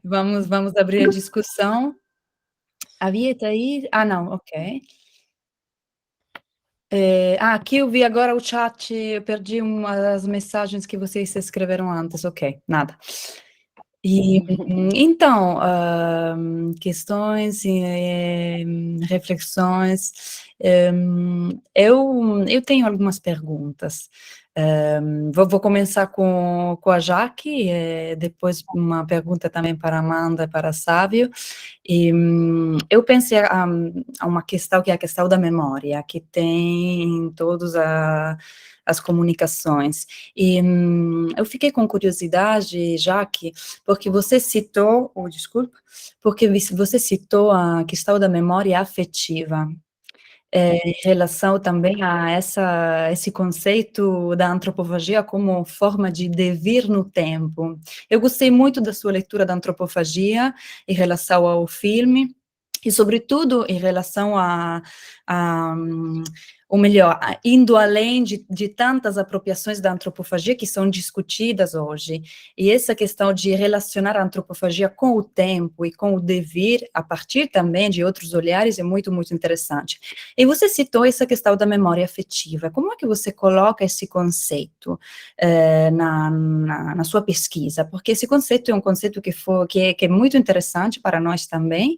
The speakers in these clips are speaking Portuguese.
Vamos abrir a discussão. A Bia está aí? Ah, não, ok. Aqui eu vi agora o chat, eu perdi as mensagens que vocês escreveram antes, ok, nada. E, então, questões e reflexões. Eu tenho algumas perguntas. Vou começar com a Jaque, depois uma pergunta também para a Amanda e para a Sávio. E, eu pensei a uma questão que é a questão da memória, que tem em todas as comunicações. E eu fiquei com curiosidade, Jaque, porque você citou, desculpa, porque você citou a questão da memória afetiva, em relação também a esse conceito da antropofagia como forma de devir no tempo. Eu gostei muito da sua leitura da antropofagia em relação ao filme, e sobretudo em relação a ou melhor, indo além de tantas apropriações da antropofagia que são discutidas hoje, e essa questão de relacionar a antropofagia com o tempo e com o devir, a partir também de outros olhares, é muito, muito interessante. E você citou essa questão da memória afetiva, como é que você coloca esse conceito na sua pesquisa? Porque esse conceito é um conceito que é muito interessante para nós também,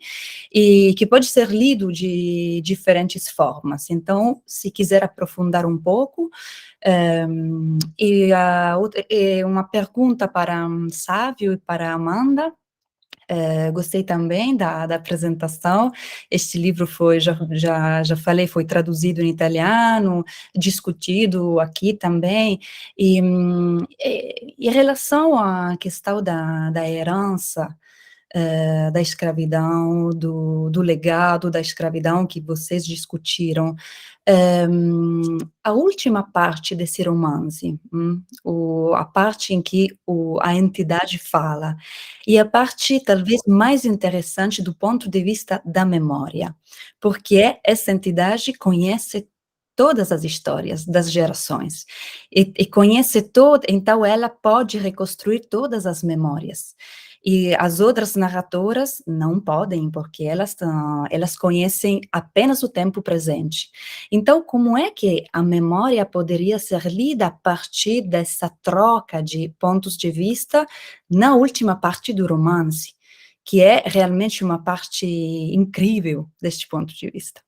e que pode ser lido de diferentes formas. Então, se quiser aprofundar um pouco, uma pergunta para Sávio e para Amanda. Gostei também da apresentação. Este livro foi, já falei, foi traduzido em italiano, discutido aqui também. E em relação à questão da herança, da escravidão, do legado da escravidão que vocês discutiram. A última parte desse romance, a parte em que a entidade fala, e a parte talvez mais interessante do ponto de vista da memória, porque essa entidade conhece todas as histórias das gerações, e conhece então ela pode reconstruir todas as memórias. E as outras narradoras não podem, porque elas conhecem apenas o tempo presente. Então, como é que a memória poderia ser lida a partir dessa troca de pontos de vista na última parte do romance, que é realmente uma parte incrível deste ponto de vista?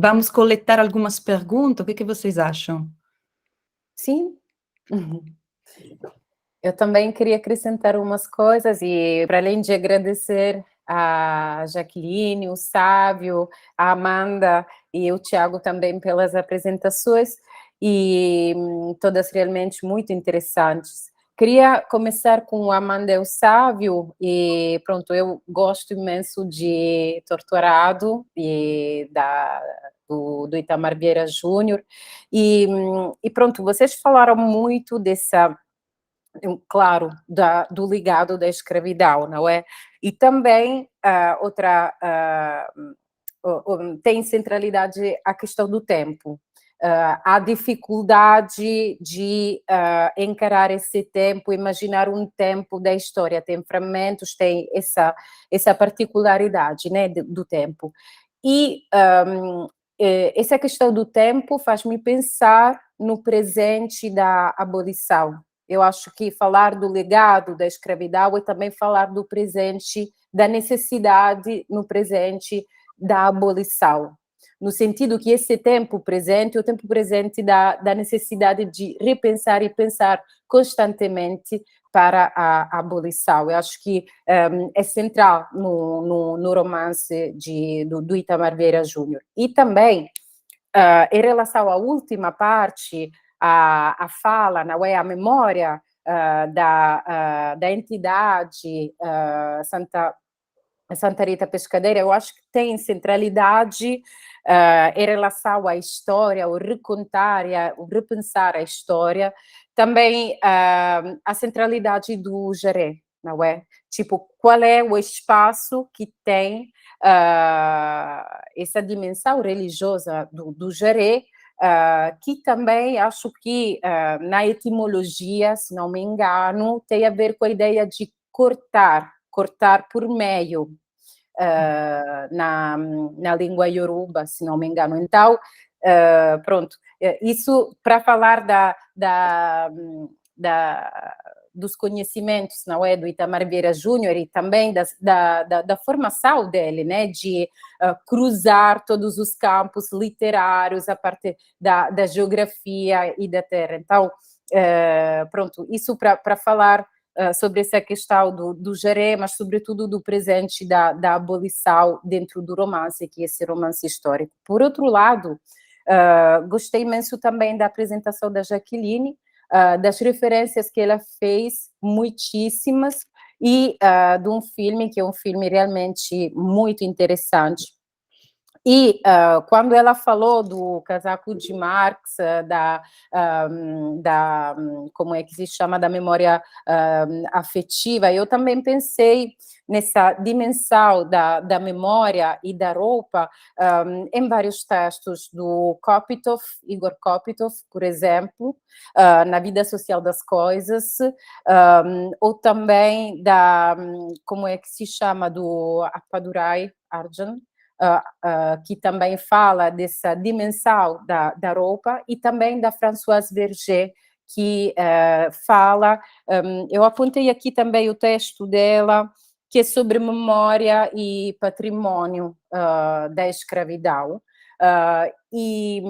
Vamos coletar algumas perguntas, o que vocês acham? Sim. Eu também queria acrescentar umas coisas, e para além de agradecer a Jaqueline, o Sávio, a Amanda e o Tiago também pelas apresentações, e todas realmente muito interessantes. Queria começar com a Amanda e o Sávio, e pronto, eu gosto imenso de Torturado e do Itamar Vieira Júnior, e pronto, vocês falaram muito dessa, claro, do legado da escravidão, não é? E também tem centralidade a questão do tempo. A dificuldade de encarar esse tempo, imaginar um tempo da história, tem fragmentos, tem essa particularidade, né, do tempo. E essa questão do tempo faz-me pensar no presente da abolição. Eu acho que falar do legado da escravidão é também falar do presente, da necessidade no presente da abolição, no sentido que esse tempo presente é o tempo presente da necessidade de repensar e pensar constantemente para a abolição. Eu acho que é central no romance do Itamar Vieira Júnior. E também, em relação à última parte, a fala, não é, a memória da entidade Santa Rita Pescadeira, eu acho que tem centralidade em relação à história, o recontar, o repensar a história, também a centralidade do Jeré, não é? Tipo, qual é o espaço que tem essa dimensão religiosa do Jeré, que também acho que, na etimologia, se não me engano, tem a ver com a ideia de cortar por meio, na língua Yoruba, se não me engano. Então, pronto, isso para falar dos conhecimentos, não é, do Itamar Vieira Júnior e também da formação dele, né, de cruzar todos os campos literários a partir da geografia e da terra. Então, pronto, isso para falar sobre essa questão do Jeré, mas sobretudo do presente da abolição dentro do romance, que é esse romance histórico. Por outro lado, gostei imenso também da apresentação da Jaqueline, das referências que ela fez, muitíssimas, e de um filme que é um filme realmente muito interessante. E quando ela falou do casaco de Marx, como é que se chama, da memória afetiva, eu também pensei nessa dimensão da memória e da roupa em vários textos do Kopytov, Igor Kopytov, por exemplo, na Vida Social das Coisas, ou também como é que se chama, do Appadurai Arjun, que também fala dessa dimensão da roupa, e também da Françoise Verger, que fala, eu apontei aqui também o texto dela, que é sobre memória e patrimônio da escravidão, e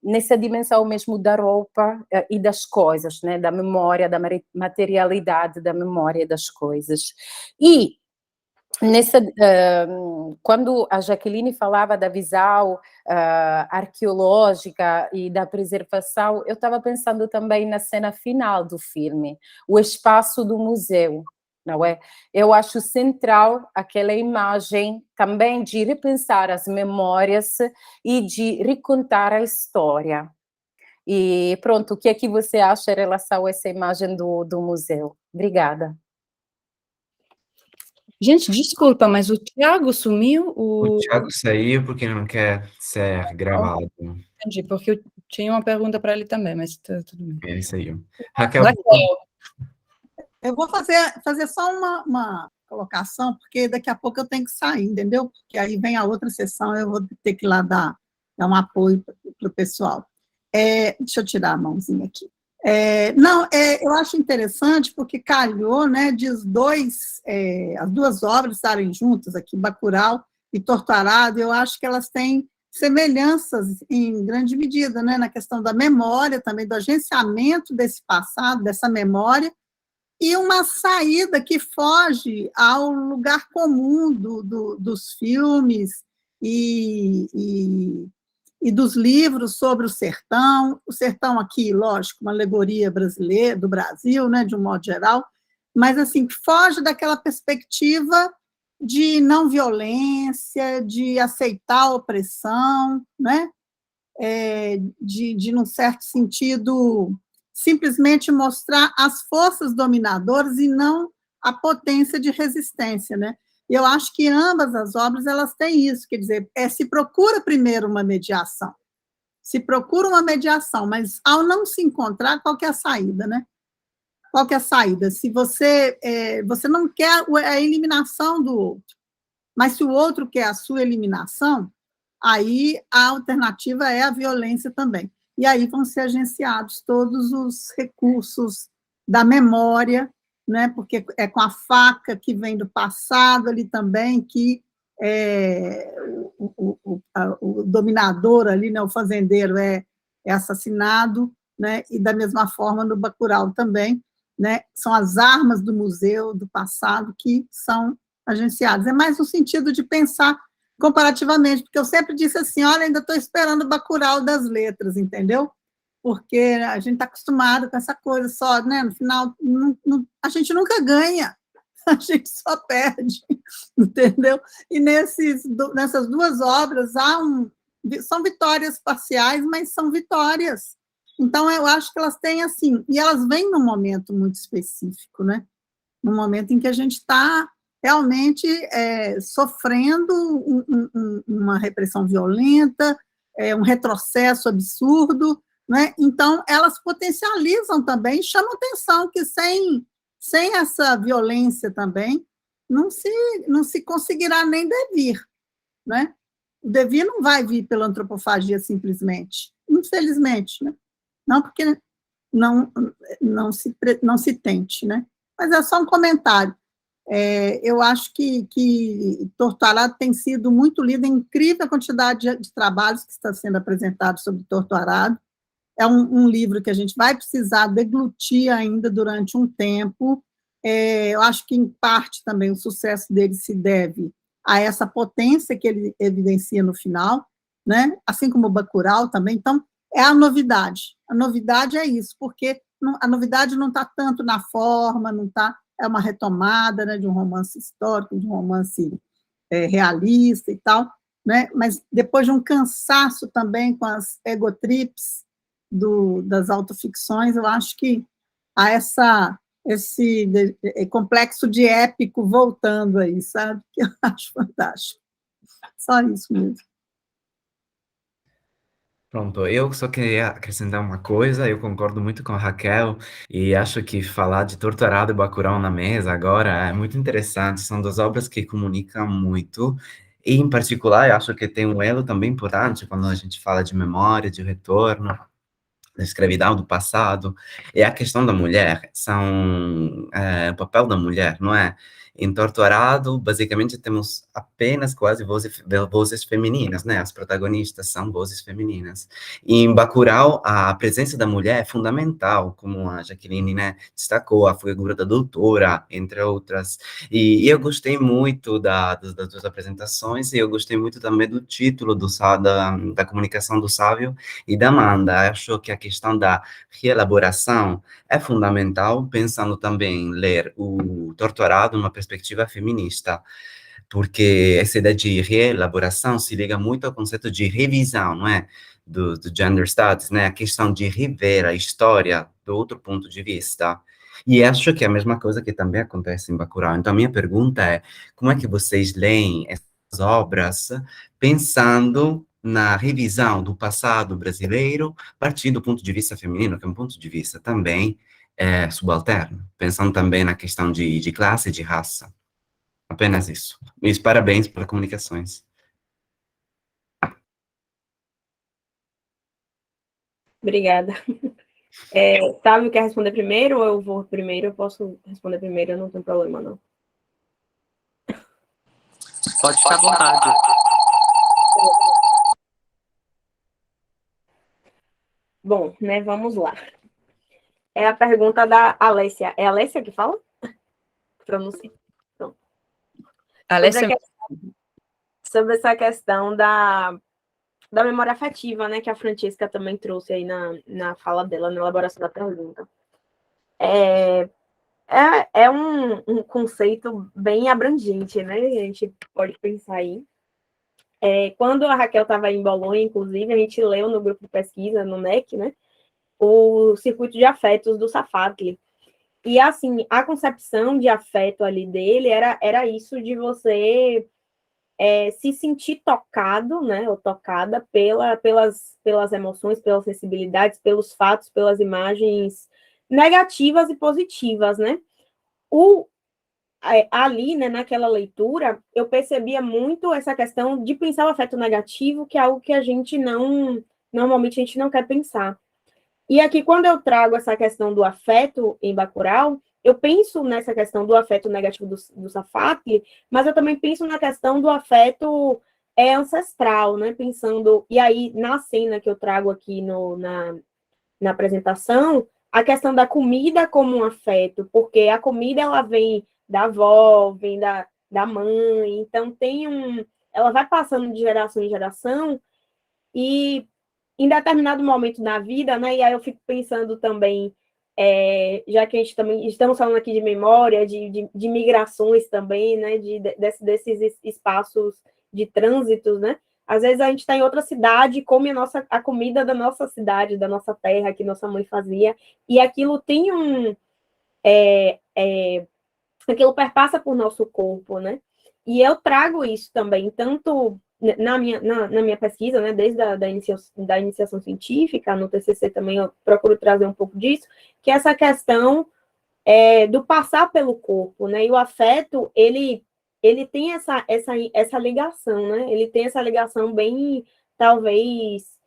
nessa dimensão mesmo da roupa e das coisas, né, da memória, da materialidade da memória das coisas. E quando a Jaqueline falava da visão arqueológica e da preservação, eu estava pensando também na cena final do filme, o espaço do museu, não é? Eu acho central aquela imagem também de repensar as memórias e de recontar a história. E pronto, o que é que você acha em relação a essa imagem do museu? Obrigada. Gente, desculpa, mas o Thiago sumiu? O Thiago saiu porque não quer ser gravado. Entendi, porque eu tinha uma pergunta para ele também, mas tudo bem. Ele saiu. Raquel, eu vou fazer só uma colocação, porque daqui a pouco eu tenho que sair, entendeu? Porque aí vem a outra sessão, eu vou ter que ir lá dar um apoio para o pessoal. Deixa eu tirar a mãozinha aqui. Eu acho interessante porque calhou, né, as duas obras estarem juntas aqui, Bacurau e Torturado. Eu acho que elas têm semelhanças em grande medida, né, na questão da memória, também do agenciamento desse passado, dessa memória, e uma saída que foge ao lugar comum dos filmes e dos livros sobre o sertão aqui, lógico, uma alegoria brasileira, do Brasil, né, de um modo geral, mas assim, foge daquela perspectiva de não violência, de aceitar a opressão, né, de num certo sentido, simplesmente mostrar as forças dominadoras e não a potência de resistência, né? E eu acho que ambas as obras elas têm isso, quer dizer, se procura primeiro uma mediação, mas ao não se encontrar, qual que é a saída, né? Qual que é a saída? Se você não quer a eliminação do outro, mas se o outro quer a sua eliminação, aí a alternativa é a violência também. E aí vão ser agenciados todos os recursos da memória, né, porque é com a faca que vem do passado ali também que o dominador ali, né, o fazendeiro é assassinado, né, e da mesma forma no Bacurau também, né, são as armas do museu do passado que são agenciadas. É mais no sentido de pensar comparativamente, porque eu sempre disse assim, olha, ainda estou esperando o Bacurau das letras, entendeu? Porque a gente está acostumado com essa coisa só, né? No final, a gente nunca ganha, a gente só perde, entendeu? E nessas duas obras são vitórias parciais, mas são vitórias. Então, eu acho que elas têm assim, e elas vêm num momento muito específico, né? Num momento em que a gente está realmente sofrendo uma repressão violenta, um retrocesso absurdo, né? Então, elas potencializam também, chamam atenção que sem essa violência também, não se conseguirá nem devir, né? O devir não vai vir pela antropofagia simplesmente, infelizmente, né? Não porque não se tente, né? Mas é só um comentário. Eu acho que Torto Arado tem sido muito lido, em incrível quantidade de trabalhos que está sendo apresentados sobre Torto Arado. É um livro que a gente vai precisar deglutir ainda durante um tempo. Eu acho que, em parte, também o sucesso dele se deve a essa potência que ele evidencia no final, né? Assim como o Bacurau também. Então, é a novidade. A novidade é isso, porque a novidade não está tanto na forma, não está, é uma retomada, né, de um romance histórico, de um romance realista e tal, né? Mas depois de um cansaço também com as egotrips das autoficções, eu acho que há esse complexo de épico voltando aí, sabe? Que eu acho fantástico. Só isso mesmo. Pronto, eu só queria acrescentar uma coisa, eu concordo muito com a Raquel e acho que falar de Torto Arado e Bacurau na mesa agora é muito interessante, são duas obras que comunicam muito e, em particular, eu acho que tem um elo também importante quando a gente fala de memória, de retorno, da escravidão do passado, é a questão da mulher, o papel da mulher, não é? Em Torturado, basicamente, temos apenas quase vozes femininas, né? As protagonistas são vozes femininas. E em Bacurau, a presença da mulher é fundamental, como a Jaqueline, né, destacou, a figura da doutora, entre outras. E eu gostei muito das duas apresentações, e eu gostei muito também do título da comunicação do Sávio e da Amanda. Acho que a questão da reelaboração é fundamental, pensando também em ler o Torturado numa perspectiva feminista, porque essa ideia de reelaboração se liga muito ao conceito de revisão, não é? Do Gender Studies, né? A questão de rever a história do outro ponto de vista. E acho que é a mesma coisa que também acontece em Bacurau. Então, a minha pergunta é, como é que vocês leem essas obras pensando na revisão do passado brasileiro, a partir do ponto de vista feminino, que é um ponto de vista também subalterno, pensando também na questão de classe e de raça. Apenas isso. Meus parabéns pelas comunicações. Obrigada. Sávio quer responder primeiro ou eu vou primeiro? Eu posso responder primeiro, eu não tenho problema, não. Pode ficar à vontade. Bom, né, vamos lá. É a pergunta da Alessia. É a Alessia que fala? Pronuncia. Alessia, sobre essa questão da memória afetiva, né, que a Francesca também trouxe aí na fala dela, na elaboração da pergunta. É um conceito bem abrangente, né, a gente pode pensar aí. Quando a Raquel estava em Bolonha, inclusive, a gente leu no grupo de pesquisa, no NEC, né, o Circuito de Afetos do Safatli. E, assim, a concepção de afeto ali dele era isso de você se sentir tocado, né, ou tocada pelas emoções, pelas sensibilidades, pelos fatos, pelas imagens negativas e positivas, né? Ali, né, naquela leitura, eu percebia muito essa questão de pensar o afeto negativo, que é algo que normalmente a gente não quer pensar. E aqui, quando eu trago essa questão do afeto em Bacurau, eu penso nessa questão do afeto negativo do Safatli, mas eu também penso na questão do afeto ancestral, né? Pensando, e aí, na cena que eu trago aqui na apresentação, a questão da comida como um afeto, porque a comida, ela vem da avó, vem da mãe, então ela vai passando de geração em geração, e em determinado momento na vida, né, e aí eu fico pensando também, já que a gente também estamos falando aqui de memória, de migrações também, né, desses espaços de trânsitos, né, às vezes a gente está em outra cidade, come a comida da nossa cidade, da nossa terra, que nossa mãe fazia, e aquilo tem aquilo perpassa por nosso corpo, né, e eu trago isso também, tanto na minha pesquisa, né, desde da iniciação científica, no TCC também eu procuro trazer um pouco disso, que é essa questão do passar pelo corpo, né, e o afeto, ele tem essa ligação, né, ele tem essa ligação bem, talvez,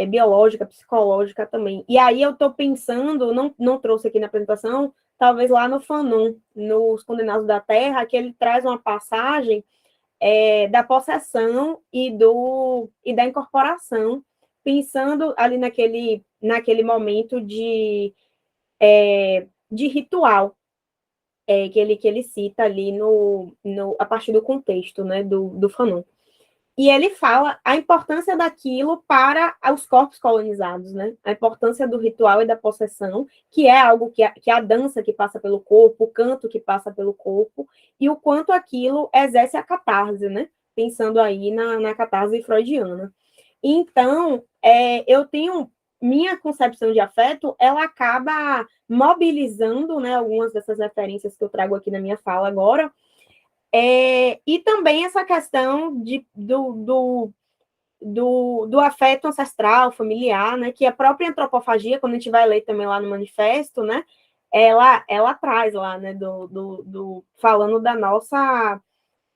biológica, psicológica também. E aí eu estou pensando, não trouxe aqui na apresentação, talvez lá no Fanon, nos Condenados da Terra, que ele traz uma passagem da possessão e da incorporação, pensando ali naquele momento de ritual que ele cita ali a partir do contexto, né, do Fanon. E ele fala a importância daquilo para os corpos colonizados, né? A importância do ritual e da possessão, que é algo que a dança que passa pelo corpo, o canto que passa pelo corpo, e o quanto aquilo exerce a catarse, né? Pensando aí na catarse freudiana. Então, eu tenho minha concepção de afeto, ela acaba mobilizando, né, algumas dessas referências que eu trago aqui na minha fala agora, e também essa questão do afeto ancestral, familiar, né, que a própria antropofagia, quando a gente vai ler também lá no manifesto, né, ela traz lá, né, falando da nossa,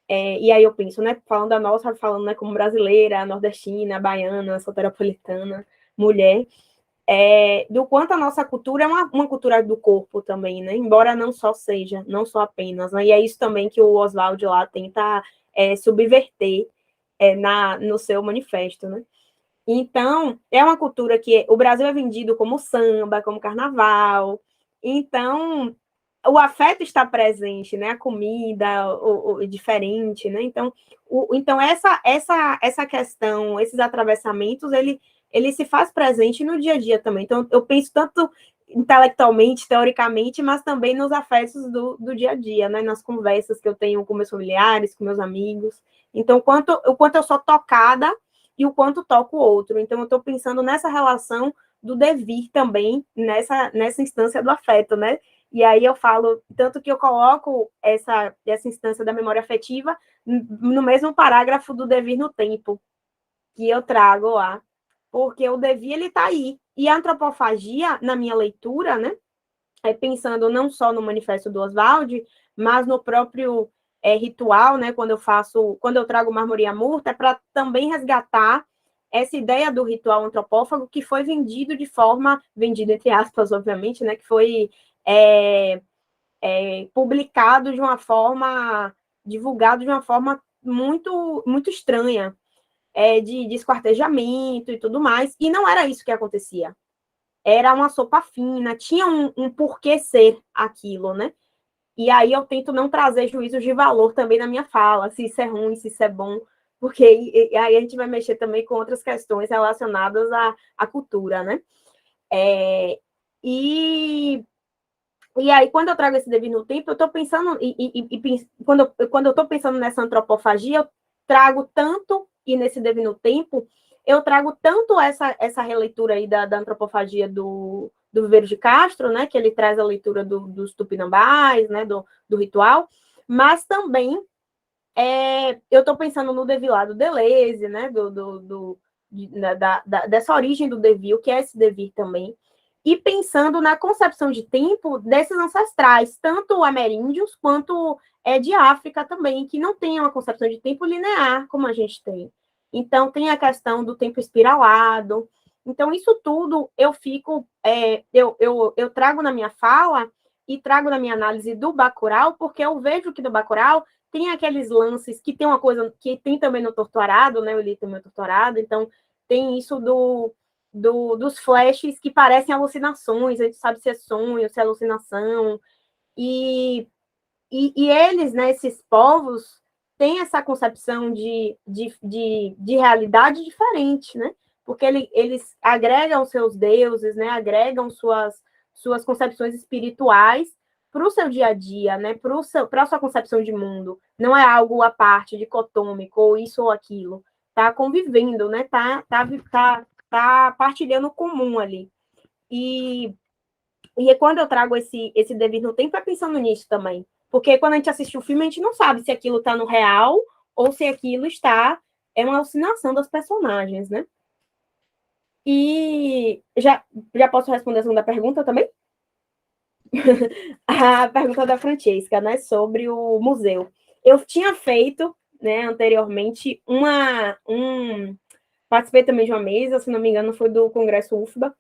e aí eu penso, né, falando da nossa, falando, né, como brasileira, nordestina, baiana, soteropolitana, mulher, do quanto a nossa cultura é uma cultura do corpo também, né? Embora não só seja, não só apenas, né? E é isso também que o Oswald lá tenta subverter no seu manifesto, né? Então, é uma cultura que o Brasil é vendido como samba, como carnaval. Então, o afeto está presente, né? A comida o diferente, né? Então, essa questão, esses atravessamentos, ele se faz presente no dia a dia também. Então, eu penso tanto intelectualmente, teoricamente, mas também nos afetos do dia a dia, né? Nas conversas que eu tenho com meus familiares, com meus amigos. Então, o quanto eu sou tocada e o quanto toco o outro. Então, eu estou pensando nessa relação do devir também, nessa instância do afeto, né? E aí eu falo, tanto que eu coloco essa instância da memória afetiva no mesmo parágrafo do devir no tempo, que eu trago lá, porque o devir, ele está aí. E a antropofagia, na minha leitura, né, pensando não só no manifesto do Oswald, mas no próprio ritual, né, quando eu trago Marmoria Murta, é para também resgatar essa ideia do ritual antropófago que foi vendido entre aspas, obviamente, né, que foi publicado de uma forma, divulgado de uma forma muito, muito estranha, de esquartejamento e tudo mais, e não era isso que acontecia. Era uma sopa fina, tinha um porquê ser aquilo, né? E aí eu tento não trazer juízos de valor também na minha fala, se isso é ruim, se isso é bom, porque aí a gente vai mexer também com outras questões relacionadas à cultura, né? E aí, quando eu trago esse devir no tempo, eu estou pensando, quando eu estou pensando nessa antropofagia, eu trago tanto, e nesse devir no tempo, eu trago tanto essa releitura aí da antropofagia do Viveiro de Castro, né, que ele traz a leitura dos tupinambás, né, do ritual, mas também eu estou pensando no devir lá do Deleuze, né, dessa origem do devir, o que é esse devir também, e pensando na concepção de tempo desses ancestrais, tanto ameríndios quanto de África também, que não tem uma concepção de tempo linear como a gente tem. Então, tem a questão do tempo espiralado. Então, isso tudo eu trago na minha fala e trago na minha análise do Bacurau, porque eu vejo que no Bacurau tem aqueles lances que tem uma coisa que tem também no Torturado, né? Eu li também o Torturado, então tem isso dos flashes que parecem alucinações, a gente sabe se é sonho, se é alucinação, e eles, né, esses povos, têm essa concepção de realidade diferente, né? Porque eles agregam seus deuses, né? Agregam suas concepções espirituais para o seu dia a dia, né? Para a sua concepção de mundo. Não é algo à parte, dicotômico, ou isso ou aquilo. Tá convivendo, né? Tá partilhando o comum ali. E quando eu trago esse devir no tempo, é pensando nisso também. Porque quando a gente assiste o filme, a gente não sabe se aquilo está no real ou se aquilo está é uma alucinação das personagens, né? E já posso responder a segunda pergunta também? A pergunta da Francesca, né, sobre o museu. Eu tinha feito, né, anteriormente, participei também de uma mesa, se não me engano, foi do Congresso UFBA,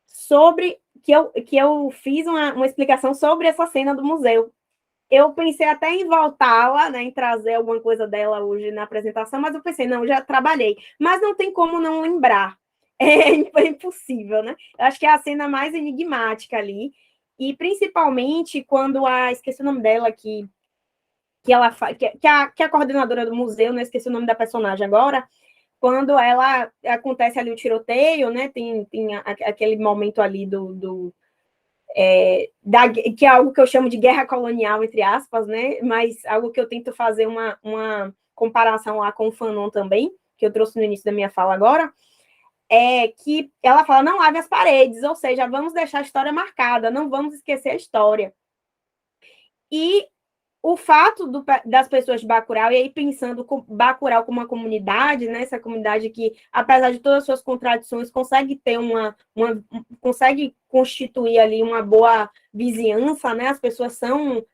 sobre que eu fiz uma explicação sobre essa cena do museu. Eu pensei até em voltá-la, né, em trazer alguma coisa dela hoje na apresentação, mas eu pensei, não, já trabalhei. Mas não tem como não lembrar. É impossível, né? Eu acho que é a cena mais enigmática ali. E principalmente quando esqueci o nome dela, que a coordenadora do museu, né? Esqueci o nome da personagem agora, quando ela acontece ali o tiroteio, né? Tem aquele momento ali que é algo que eu chamo de guerra colonial, entre aspas, né? Mas algo que eu tento fazer uma comparação lá com o Fanon também, que eu trouxe no início da minha fala agora, é que ela fala, não lave as paredes, ou seja, vamos deixar a história marcada, não vamos esquecer a história. E o fato das pessoas de Bacurau, e aí pensando Bacurau como uma comunidade, né, essa comunidade que, apesar de todas as suas contradições, consegue ter consegue constituir ali uma boa vizinhança, né, as pessoas a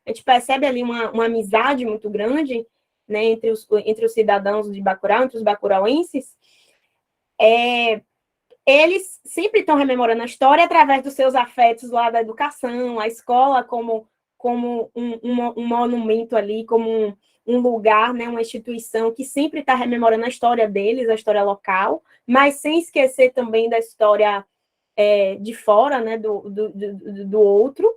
gente percebe ali uma amizade muito grande, né, entre os cidadãos de Bacurau, entre os bacurauenses, eles sempre estão rememorando a história através dos seus afetos lá da educação, a escola como um monumento ali, como um lugar, né, uma instituição que sempre está rememorando a história deles, a história local, mas sem esquecer também da história de fora, né, do outro,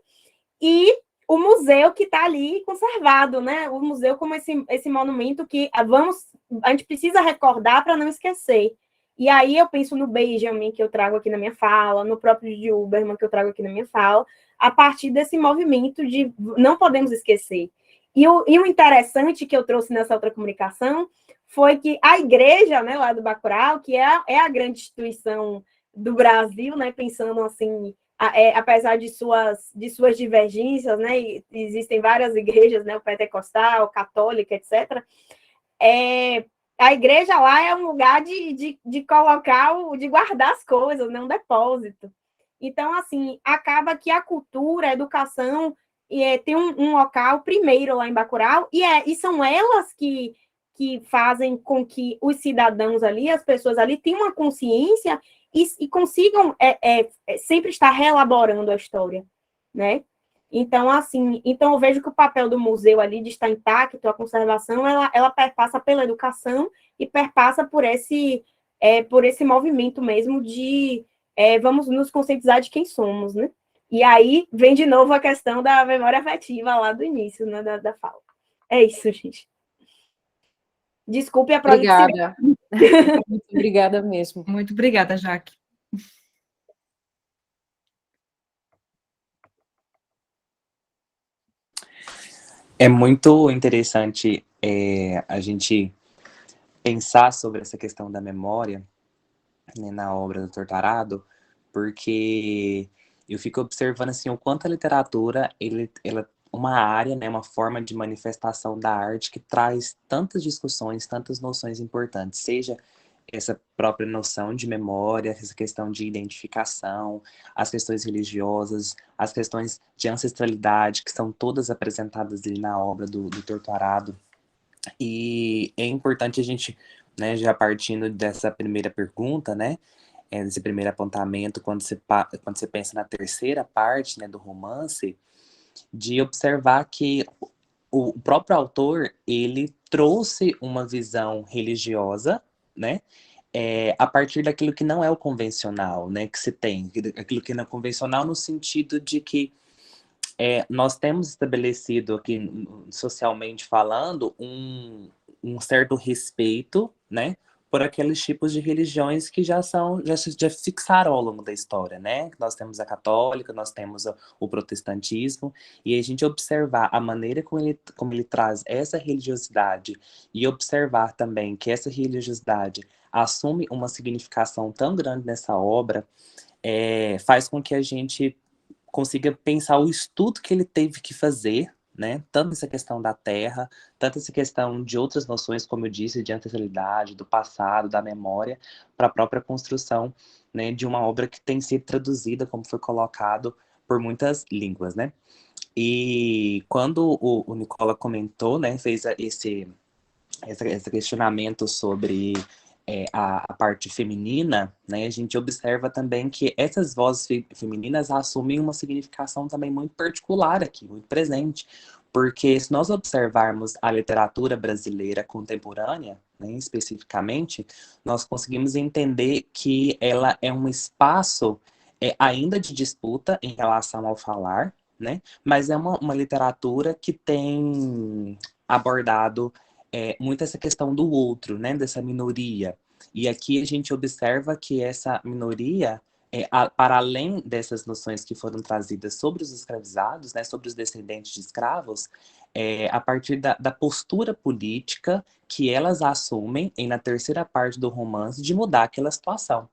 e o museu que está ali conservado, né, o museu como esse monumento que a gente precisa recordar para não esquecer. E aí eu penso no Benjamin, que eu trago aqui na minha fala, no próprio de Uberman, que eu trago aqui na minha fala, a partir desse movimento de não podemos esquecer. E o interessante que eu trouxe nessa outra comunicação foi que a igreja, né, lá do Bacurau, que é a grande instituição do Brasil, né, pensando assim, apesar de suas divergências, né, existem várias igrejas, né, o pentecostal, católica, etc., a igreja lá é um lugar de colocar, de guardar as coisas, né? Um depósito. Então, assim, acaba que a cultura, a educação, tem um local primeiro lá em Bacurau, e são elas que fazem com que os cidadãos ali, as pessoas ali, tenham uma consciência e consigam sempre estar reelaborando a história, né? Então, assim, eu vejo que o papel do museu ali de estar intacto, a conservação, ela perpassa pela educação e perpassa por esse movimento mesmo de vamos nos conscientizar de quem somos, né? E aí vem de novo a questão da memória afetiva lá do início, né, da fala. É isso, gente. Desculpe a Obrigada. Muito obrigada mesmo. Muito obrigada, Jaque. É muito interessante a gente pensar sobre essa questão da memória, né, na obra do Torturado, porque eu fico observando assim, o quanto a literatura ela uma área, né, uma forma de manifestação da arte que traz tantas discussões, tantas noções importantes, seja essa própria noção de memória, essa questão de identificação, as questões religiosas, as questões de ancestralidade, que são todas apresentadas ali na obra do Torturado. E é importante a gente, né, já partindo dessa primeira pergunta, né, desse primeiro apontamento, quando você pensa na terceira parte, né, do romance, de observar que o próprio autor, ele trouxe uma visão religiosa, né, a partir daquilo que não é o convencional, né, que se tem, aquilo que não é convencional no sentido de que nós temos estabelecido aqui, socialmente falando, um certo respeito, né, por aqueles tipos de religiões que já fixaram ao longo da história, né? Nós temos a católica, nós temos o protestantismo, e a gente observar a maneira como ele traz essa religiosidade e observar também que essa religiosidade assume uma significação tão grande nessa obra, faz com que a gente consiga pensar o estudo que ele teve que fazer, né? Tanto essa questão da terra, tanto essa questão de outras noções, como eu disse, de ancestralidade, do passado, da memória, para a própria construção, né, de uma obra que tem sido traduzida, como foi colocado, por muitas línguas, né? E quando o Nicola comentou, né, fez esse questionamento sobre a parte feminina, né, a gente observa também que essas vozes femininas assumem uma significação também muito particular aqui, muito presente, porque se nós observarmos a literatura brasileira contemporânea, né, especificamente, nós conseguimos entender que ela é um espaço ainda de disputa em relação ao falar, né, mas é uma literatura que tem abordado muito essa questão do outro, né, dessa minoria. E aqui a gente observa que essa minoria, para além dessas noções que foram trazidas sobre os escravizados, né, sobre os descendentes de escravos, a partir da postura política que elas assumem na terceira parte do romance de mudar aquela situação.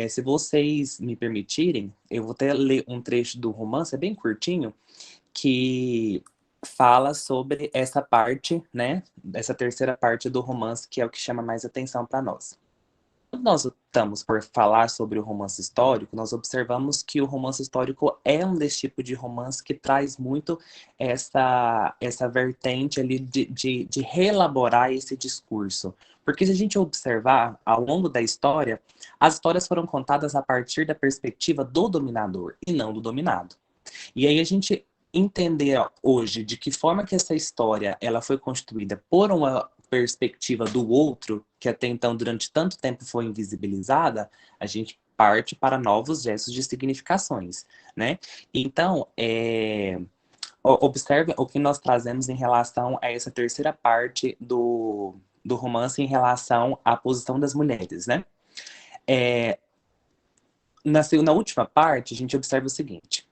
Se vocês me permitirem, eu vou até ler um trecho do romance, é bem curtinho, que fala sobre essa parte, né, essa terceira parte do romance, que é o que chama mais atenção para nós. Quando nós optamos por falar sobre o romance histórico, nós observamos que o romance histórico é um desse tipo de romance que traz muito essa vertente ali de reelaborar esse discurso. Porque se a gente observar, ao longo da história, as histórias foram contadas a partir da perspectiva do dominador e não do dominado. E aí a gente entender hoje de que forma que essa história ela foi construída por uma perspectiva do outro, que até então durante tanto tempo foi invisibilizada, a gente parte para novos gestos de significações, né? Então, observe o que nós trazemos em relação a essa terceira parte do romance em relação à posição das mulheres, né? Na última parte, a gente observa o seguinte: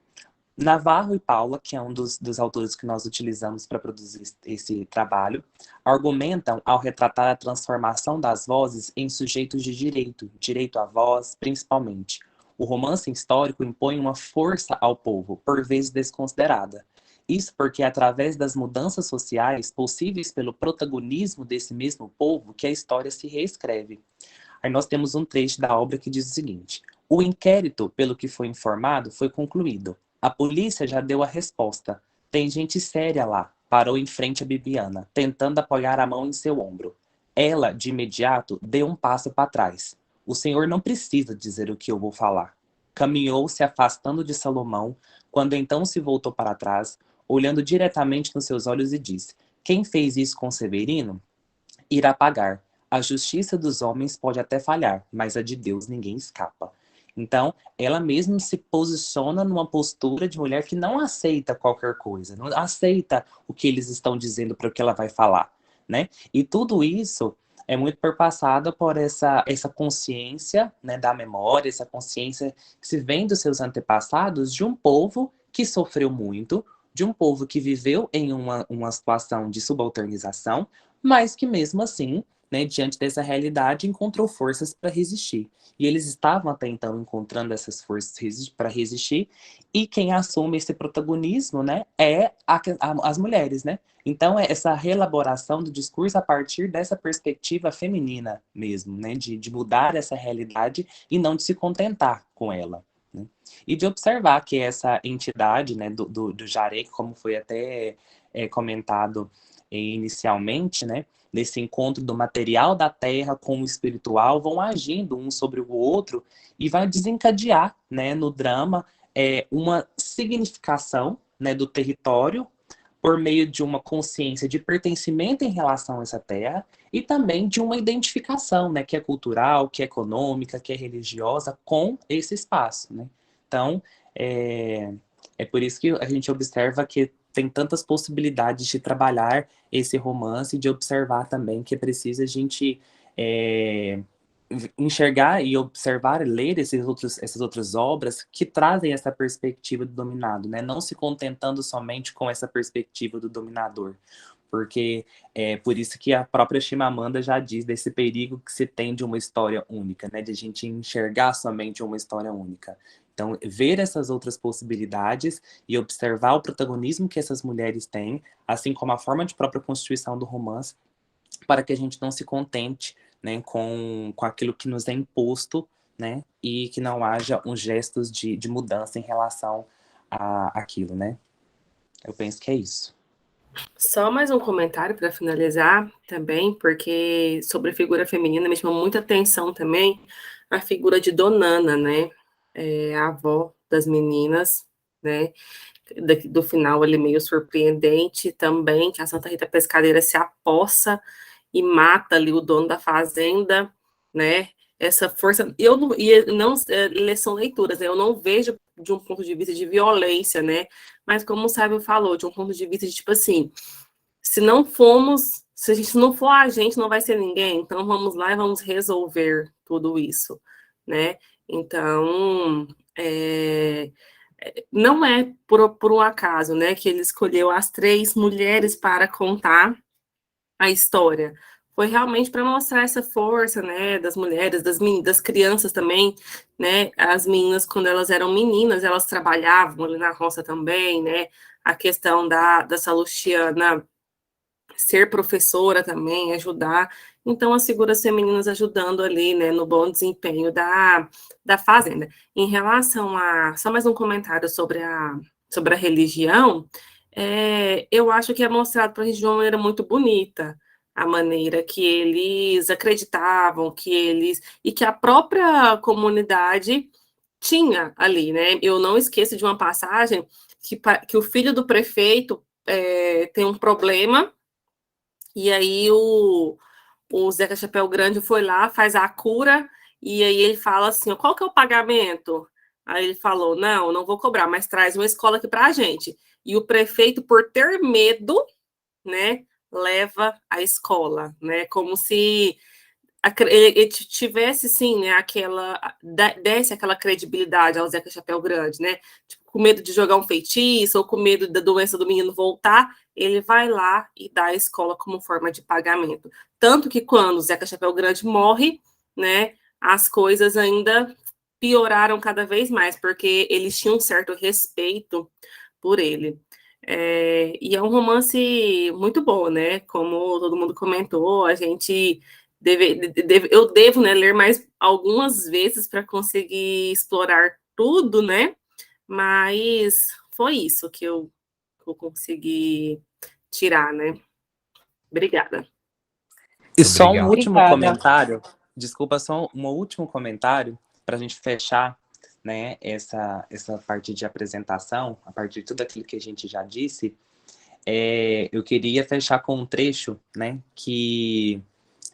Navarro e Paula, que é um dos autores que nós utilizamos para produzir esse trabalho, argumentam ao retratar a transformação das vozes em sujeitos de direito à voz, principalmente. O romance histórico impõe uma força ao povo, por vezes desconsiderada. Isso porque é através das mudanças sociais possíveis pelo protagonismo desse mesmo povo que a história se reescreve. Aí nós temos um trecho da obra que diz o seguinte: o inquérito, pelo que foi informado, foi concluído. A polícia já deu a resposta. Tem gente séria lá, parou em frente a Bibiana, tentando apoiar a mão em seu ombro. Ela, de imediato, deu um passo para trás. O senhor não precisa dizer o que eu vou falar. Caminhou se afastando de Salomão, quando então se voltou para trás, olhando diretamente nos seus olhos e disse: quem fez isso com Severino? Irá pagar. A justiça dos homens pode até falhar, mas a de Deus ninguém escapa. Então, ela mesma se posiciona numa postura de mulher que não aceita qualquer coisa, não aceita o que eles estão dizendo para o que ela vai falar, né? E tudo isso é muito perpassado por essa consciência, né, da memória, essa consciência que se vem dos seus antepassados de um povo que sofreu muito, de um povo que viveu em uma situação de subalternização, mas que mesmo assim, né, diante dessa realidade, encontrou forças para resistir. E eles estavam até então encontrando essas forças para resistir, e quem assume esse protagonismo, né, as mulheres, né? Então, é essa reelaboração do discurso a partir dessa perspectiva feminina mesmo, né, de mudar essa realidade e não de se contentar com ela, né? E de observar que essa entidade, né, do Jaré, como foi até comentado inicialmente, né, nesse encontro do material da terra com o espiritual, vão agindo um sobre o outro e vai desencadear, né, no drama uma significação, né, do território por meio de uma consciência de pertencimento em relação a essa terra e também de uma identificação, né, que é cultural, que é econômica, que é religiosa com esse espaço, né? Então, é por isso que a gente observa que tem tantas possibilidades de trabalhar esse romance, de observar também que precisa a gente enxergar e observar e ler essas outras obras que trazem essa perspectiva do dominado, né? Não se contentando somente com essa perspectiva do dominador, porque é por isso que a própria Chimamanda já diz desse perigo que se tem de uma história única, né? De a gente enxergar somente uma história única. Então, ver essas outras possibilidades e observar o protagonismo que essas mulheres têm, assim como a forma de própria constituição do romance, para que a gente não se contente, né, com aquilo que nos é imposto, né, e que não haja uns gestos de mudança em relação àquilo, né? Eu penso que é isso. Só mais um comentário para finalizar também, porque sobre a figura feminina me chamou muita atenção também a figura de Donana, né? A avó das meninas, né? Do final ali meio surpreendente também, que a Santa Rita Pescadeira se apossa e mata ali o dono da fazenda, né? Essa força, são leituras, né? Eu não vejo de um ponto de vista de violência, né? Mas como o Sábio falou, de um ponto de vista de tipo assim, se a gente não for a gente, não vai ser ninguém, então vamos lá e vamos resolver tudo isso, né? Então, não é por um acaso, né, que ele escolheu as 3 mulheres para contar a história. Foi realmente para mostrar essa força, né, das mulheres, das crianças também, né, as meninas, quando elas eram meninas, elas trabalhavam ali na roça também, né, a questão da Salustiana ser professora também, ajudar, então as figuras femininas ajudando ali, né, no bom desempenho da fazenda. Em relação só mais um comentário sobre a religião, eu acho que é mostrado para a gente de uma maneira muito bonita, a maneira que eles acreditavam, e que a própria comunidade tinha ali, né? Eu não esqueço de uma passagem que o filho do prefeito tem um problema, e aí o Zeca Chapéu Grande foi lá, faz a cura, e aí ele fala assim, qual que é o pagamento? Aí ele falou, não vou cobrar, mas traz uma escola aqui para a gente. E o prefeito, por ter medo, né, leva a escola, né, como se ele tivesse, sim, né, desse aquela credibilidade ao Zeca Chapéu Grande, né, tipo, com medo de jogar um feitiço, ou com medo da doença do menino voltar, ele vai lá e dá a escola como forma de pagamento. Tanto que quando o Zeca Chapéu Grande morre, né, as coisas ainda pioraram cada vez mais, porque eles tinham um certo respeito por ele. E é um romance muito bom, né, como todo mundo comentou, a gente... eu devo, né, ler mais algumas vezes para conseguir explorar tudo, né? Mas foi isso que eu consegui tirar, né? Obrigada. E só um Obrigado. último Obrigada. comentário, desculpa, só um último comentário para a gente fechar, né, essa parte de apresentação, a partir de tudo aquilo que a gente já disse. Eu queria fechar com um trecho, né, que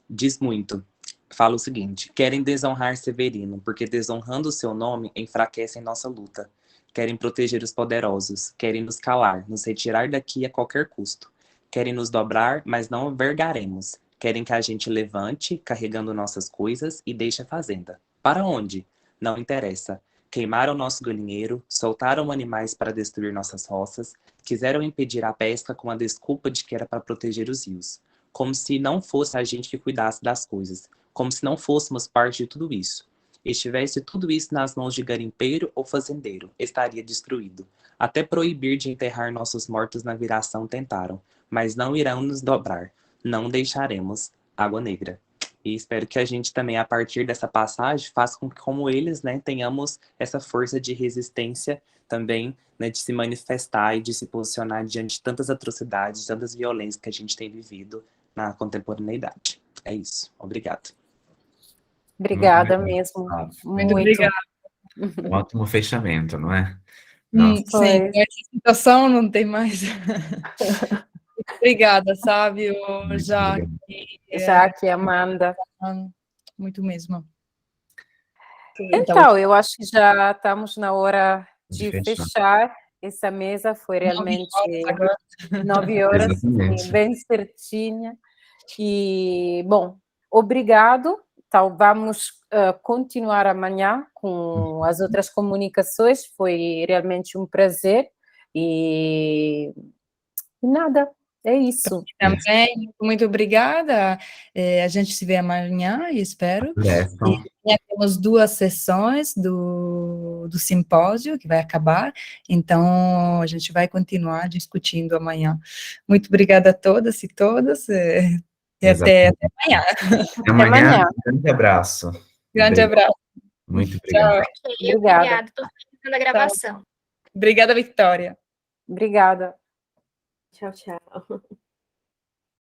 diz muito. Fala o seguinte: querem desonrar Severino, porque desonrando o seu nome enfraquecem nossa luta. Querem proteger os poderosos, querem nos calar, nos retirar daqui a qualquer custo. Querem nos dobrar, mas não vergaremos. Querem que a gente levante, carregando nossas coisas, e deixe a fazenda. Para onde? Não interessa. Queimaram nosso galinheiro, soltaram animais para destruir nossas roças, quiseram impedir a pesca com a desculpa de que era para proteger os rios. Como se não fosse a gente que cuidasse das coisas, como se não fôssemos parte de tudo isso. Estivesse tudo isso nas mãos de garimpeiro ou fazendeiro, estaria destruído. Até proibir de enterrar nossos mortos na viração tentaram, mas não irão nos dobrar. Não deixaremos Água Negra. E espero que a gente também, a partir dessa passagem, faça com que, como eles, né, tenhamos essa força de resistência também, né, de se manifestar e de se posicionar diante de tantas atrocidades, tantas violências que a gente tem vivido na contemporaneidade. É isso. Obrigado. Obrigada Muito mesmo. Muito obrigada. Um ótimo fechamento, não é? Sim, Foi. nessa situação não tem mais. Obrigada, Sábio, Muito Jaque, obrigado. Jaque, Amanda. muito mesmo. Então, eu acho que já estamos na hora de De fechar. fechar essa mesa. Foi realmente 9 horas, Exatamente. sim, bem certinha. E, bom, obrigado. Então, vamos continuar amanhã com as outras comunicações. Foi realmente um prazer. E nada, É isso. Também, muito obrigada. A gente se vê amanhã, espero. Essa. E amanhã temos 2 sessões do simpósio, que vai acabar, então a gente vai continuar discutindo amanhã. Muito obrigada a todas e todos, e até amanhã. Até amanhã. Grande abraço. Grande abraço. Muito obrigado. Tchau. Ok, obrigada. Estou finalizando a gravação. Obrigada, Victoria. Obrigada. Tchau, tchau.